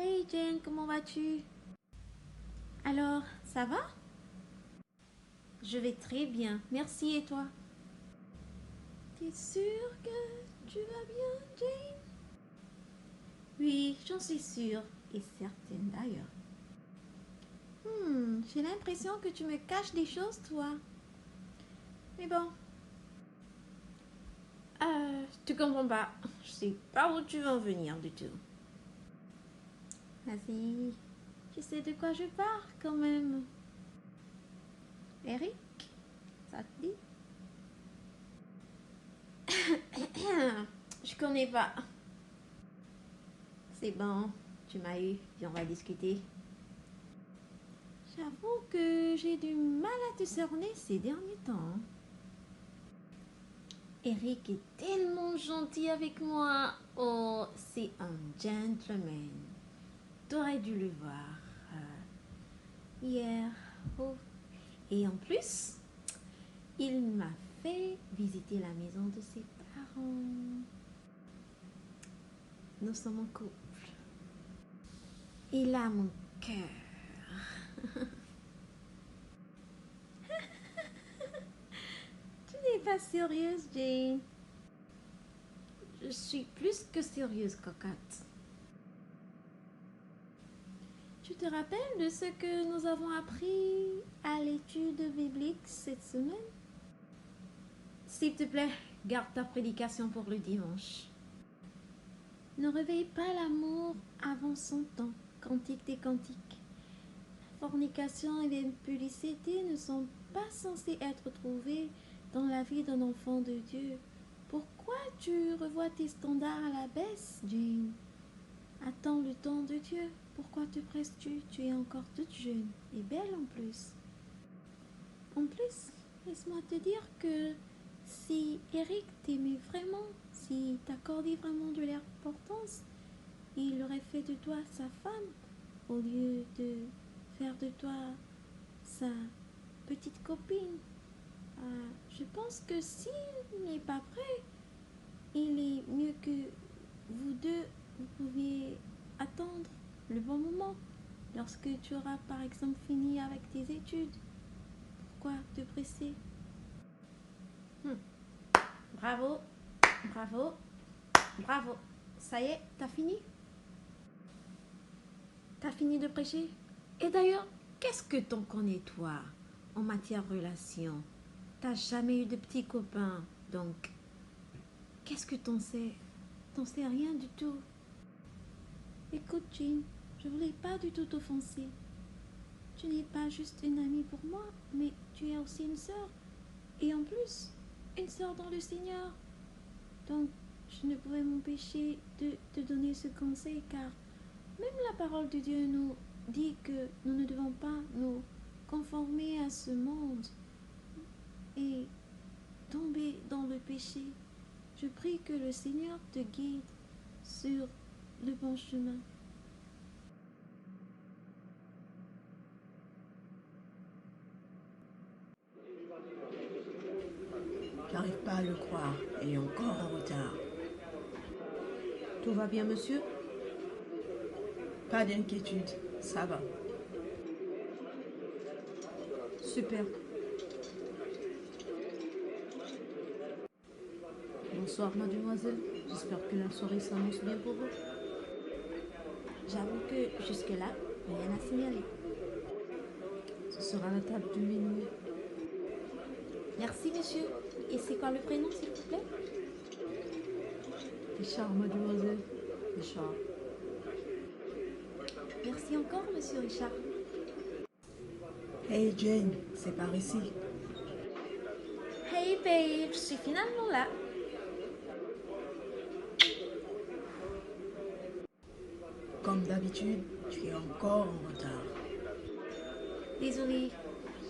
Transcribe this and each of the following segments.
Hey Jane, comment vas-tu? Alors, ça va? Je vais très bien, merci et toi? T'es sûre que tu vas bien, Jane? Oui, j'en suis sûre, et certaine d'ailleurs. J'ai l'impression que tu me caches des choses, toi. Mais bon, tu comprends pas. Je sais pas où tu veux en venir du tout. Vas-y, tu sais de quoi je parle quand même. Eric, ça te dit? Je connais pas. C'est bon, tu m'as eu, puis on va discuter. J'avoue que j'ai du mal à te cerner ces derniers temps. Eric est tellement gentil avec moi. Oh, c'est un gentleman. T'aurais dû le voir hier. Oh. Et en plus, il m'a fait visiter la maison de ses parents. Nous sommes en couple. Il a mon cœur. Tu n'es pas sérieuse, Jane. Je suis plus que sérieuse, cocotte. Tu te rappelles de ce que nous avons appris à l'étude biblique cette semaine? S'il te plaît, garde ta prédication pour le dimanche. Ne réveille pas l'amour avant son temps. Cantique des cantiques. Fornication et l'impudicité ne sont pas censées être trouvées dans la vie d'un enfant de Dieu. Pourquoi tu revois tes standards à la baisse, Jane? Attends le temps de Dieu. Pourquoi te presses-tu? Tu es encore toute jeune et belle en plus. En plus, laisse-moi te dire que si Eric t'aimait vraiment, si t'accordait vraiment de l'importance, il aurait fait de toi sa femme au lieu de faire de toi sa petite copine. Je pense que s'il n'est pas prêt, il est mieux que vous deux, vous pouviez attendre le bon moment lorsque tu auras par exemple fini avec tes études. Pourquoi te presser? Bravo, bravo, bravo. Ça y est, t'as fini? T'as fini de prêcher? Et d'ailleurs, qu'est-ce que t'en connais toi en matière de relation? T'as jamais eu de petits copains, donc qu'est-ce que t'en sais? T'en sais rien du tout. Écoute, Jean, je voulais pas du tout t'offenser. Tu n'es pas juste une amie pour moi, mais tu es aussi une sœur. Et en plus, une sœur dans le Seigneur. Donc, je ne pouvais m'empêcher de te donner ce conseil car même la parole de Dieu nous dit que nous ne devons pas nous conformer à ce monde et tomber dans le péché. Je prie que le Seigneur te guide sur le bon chemin. J'arrive pas à le croire. Elle est encore en retard. Tout va bien, monsieur? Pas d'inquiétude, ça va. Super. Bonsoir, mademoiselle. J'espère que la soirée s'annonce bien pour vous. J'avoue que jusque-là, rien à signaler. Ce sera la table de minuit. Merci, monsieur. Et c'est quoi le prénom, s'il vous plaît? Richard, mademoiselle. Richard. Merci encore, monsieur Richard. Hey Jane, c'est par ici. Hey babe, je suis finalement là. Comme d'habitude, tu es encore en retard. Désolée,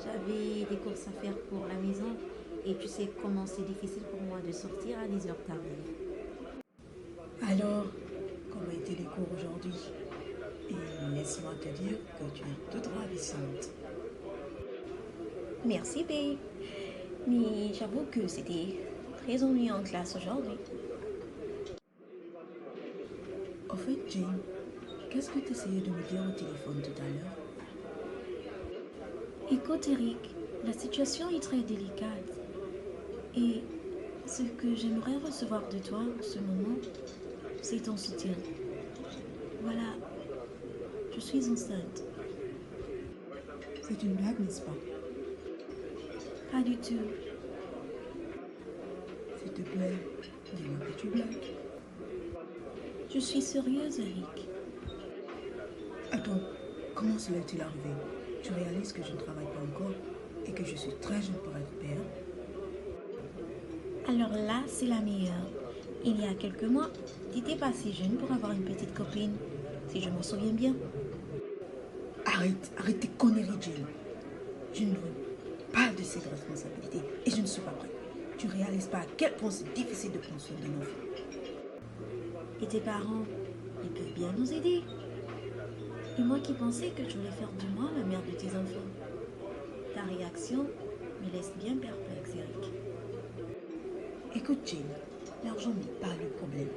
j'avais des courses à faire pour la maison et tu sais comment c'est difficile pour moi de sortir à des heures tardives. Alors, comment étaient les cours aujourd'hui? Et laisse-moi te dire que tu es toute ravissante. Merci babe. Mais j'avoue que c'était très ennuyant en classe aujourd'hui. Au fait, Jane, qu'est-ce que tu essayais de me dire au téléphone tout à l'heure? Écoute, Eric, la situation est très délicate. Et ce que j'aimerais recevoir de toi en ce moment, c'est ton soutien. Voilà, je suis enceinte. C'est une blague, n'est-ce pas? Pas du tout. S'il te plaît, dis-moi que tu blagues. Je suis sérieuse, Eric. Attends, comment cela est-il arrivé? Tu réalises que je ne travaille pas encore et que je suis très jeune pour être père? Alors là, c'est la meilleure. Il y a quelques mois, tu n'étais pas si jeune pour avoir une petite copine, si je m'en souviens bien. Arrête tes conneries, Jane. Je ne veux pas de cette responsabilité et je ne suis pas prête. Tu ne réalises pas à quel point c'est difficile de prendre soin d'un enfant. Et tes parents, ils peuvent bien nous aider. Et moi qui pensais que je voulais faire du moi la mère de tes enfants. Ta réaction me laisse bien perplexe, Eric. Écoute, Jane, l'argent n'est pas le problème.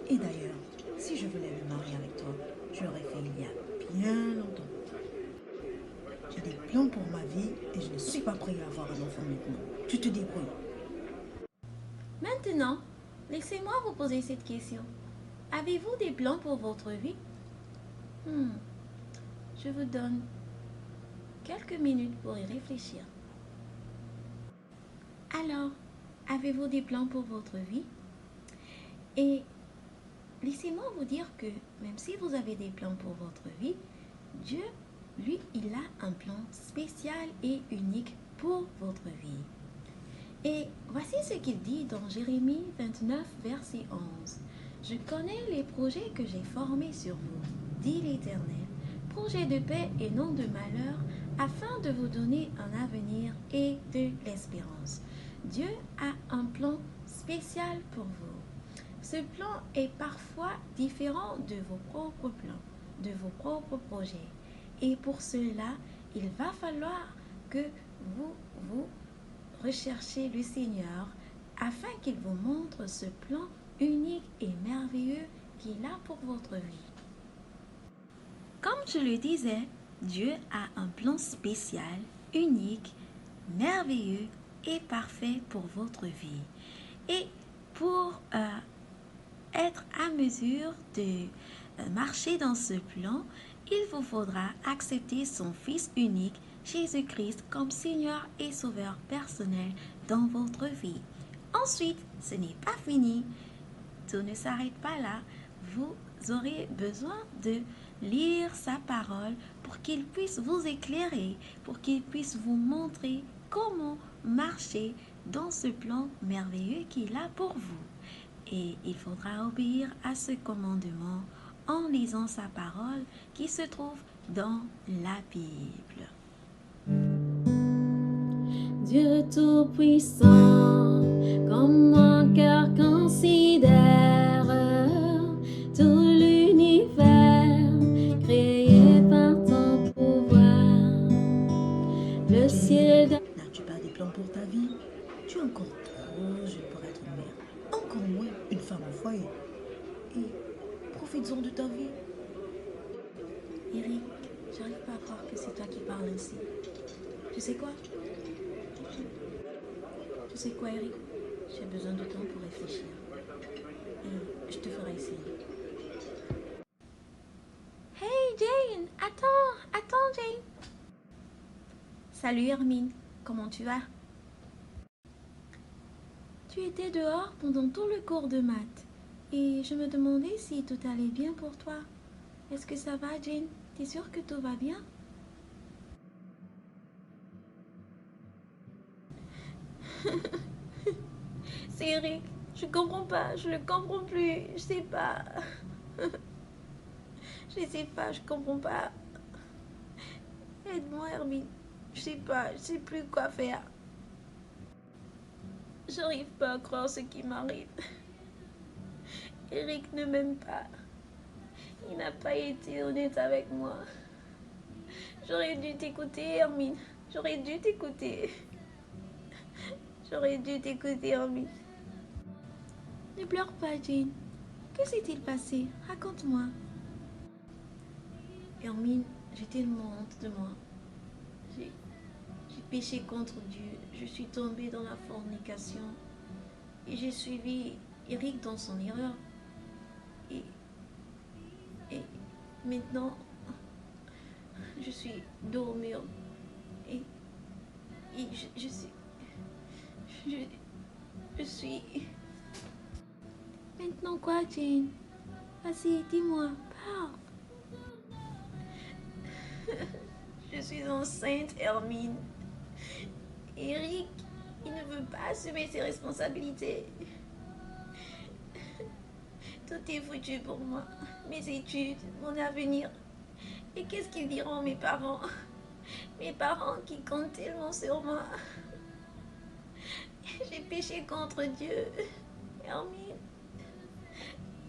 Et d'ailleurs, si je voulais me marier avec toi, je l'aurais fait il y a bien longtemps. J'ai des plans pour ma vie et je ne suis pas prêt à avoir un enfant maintenant. Tu te débrouilles. Maintenant, laissez-moi vous poser cette question. Avez-vous des plans pour votre vie? Je vous donne quelques minutes pour y réfléchir. Alors, avez-vous des plans pour votre vie? Et laissez-moi vous dire que même si vous avez des plans pour votre vie, Dieu, lui, il a un plan spécial et unique pour votre vie. Et voici ce qu'il dit dans Jérémie 29, verset 11. Je connais les projets que j'ai formés sur vous, dit l'Éternel, projets de paix et non de malheur, afin de vous donner un avenir et de l'espérance. Dieu a un plan spécial pour vous. Ce plan est parfois différent de vos propres plans, de vos propres projets. Et pour cela, il va falloir que vous recherchez le Seigneur afin qu'il vous montre ce plan unique et merveilleux qu'il a pour votre vie. Comme je le disais, Dieu a un plan spécial, unique, merveilleux et parfait pour votre vie. Et pour être à mesure de marcher dans ce plan, il vous faudra accepter son Fils unique, Jésus-Christ, comme Seigneur et Sauveur personnel dans votre vie. Ensuite, ce n'est pas fini. Tout ne s'arrête pas là. Vous aurez besoin de lire sa parole pour qu'il puisse vous éclairer, pour qu'il puisse vous montrer comment marcher dans ce plan merveilleux qu'il a pour vous. Et il faudra obéir à ce commandement en lisant sa parole qui se trouve dans la Bible. Dieu Tout-Puissant, comme mon cœur considère tout l'univers créé par ton pouvoir. Le ciel... N'as-tu pas des plans pour ta vie? Tu es encore trop jeune pour être une mère. Encore moins une femme au foyer. Et profites-en de ta vie. Eric, j'arrive pas à croire que c'est toi qui parles ainsi. Tu sais quoi? Tu sais quoi, Eric? J'ai besoin de temps pour réfléchir. Et je te ferai signe. Hey Jane! Attends Jane! Salut Hermine, comment tu vas? Tu étais dehors pendant tout le cours de maths. Et je me demandais si tout allait bien pour toi. Est-ce que ça va, Jane? T'es sûre que tout va bien? C'est Eric. Je comprends pas. Je le comprends plus. Je sais pas. Je comprends pas. Aide-moi, Hermine. Je sais plus quoi faire. J'arrive pas à croire ce qui m'arrive. Eric ne m'aime pas. Il n'a pas été honnête avec moi. J'aurais dû t'écouter, Hermine. J'aurais dû t'écouter, Hermine. Ne pleure pas, Jane. Que s'est-il passé? Raconte-moi. Hermine, j'ai tellement honte de moi. J'ai péché contre Dieu. Je suis tombée dans la fornication. Et j'ai suivi Eric dans son erreur. Et, et maintenant, je suis dos au mur. Et, je suis... Je suis... Maintenant quoi, Jane? Vas-y, dis-moi, parle. Je suis enceinte, Hermine. Eric, il ne veut pas assumer ses responsabilités. Tout est foutu pour moi. Mes études, mon avenir. Et qu'est-ce qu'ils diront mes parents? Mes parents qui comptent tellement sur moi. J'ai péché contre Dieu. Hermine,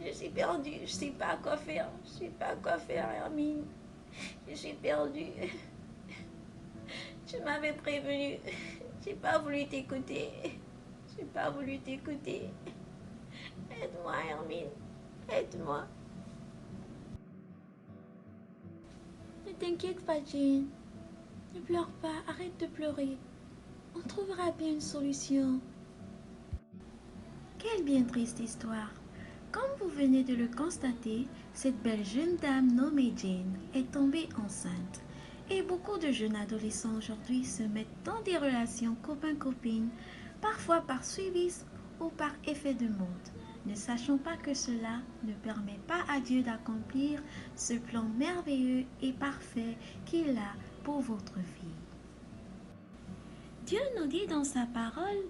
je suis perdue. Je sais pas quoi faire. Je sais pas quoi faire, Hermine. Je suis perdue. Tu m'avais prévenu. J'ai pas voulu t'écouter. J'ai pas voulu t'écouter. Aide-moi, Hermine. Aide-moi. Ne t'inquiète pas, Jane. Ne pleure pas. Arrête de pleurer. On trouvera bien une solution. Quelle bien triste histoire. Comme vous venez de le constater, cette belle jeune dame nommée Jane est tombée enceinte. Et beaucoup de jeunes adolescents aujourd'hui se mettent dans des relations copain-copine, parfois par suivisme ou par effet de mode, ne sachant pas que cela ne permet pas à Dieu d'accomplir ce plan merveilleux et parfait qu'il a pour votre vie. Dieu nous dit dans sa parole,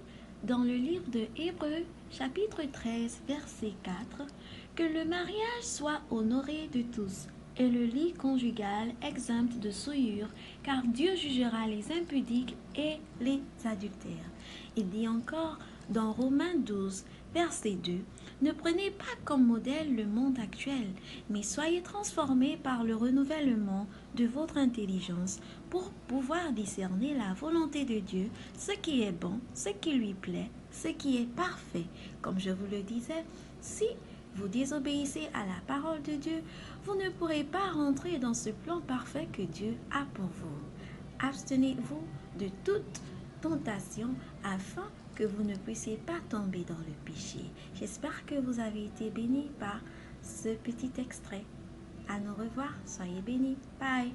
dans le livre de Hébreux, chapitre 13, verset 4, que le mariage soit honoré de tous et le lit conjugal exempt de souillure, car Dieu jugera les impudiques et les adultères. Il dit encore dans Romains 12, verset 2, ne prenez pas comme modèle le monde actuel, mais soyez transformés par le renouvellement de votre intelligence pour pouvoir discerner la volonté de Dieu, ce qui est bon, ce qui lui plaît, ce qui est parfait. Comme je vous le disais, si vous désobéissez à la parole de Dieu, vous ne pourrez pas rentrer dans ce plan parfait que Dieu a pour vous. Abstenez-vous de toute tentation afin que vous ne puissiez pas tomber dans le péché. J'espère que vous avez été bénis par ce petit extrait. À nous revoir, soyez bénis. Bye.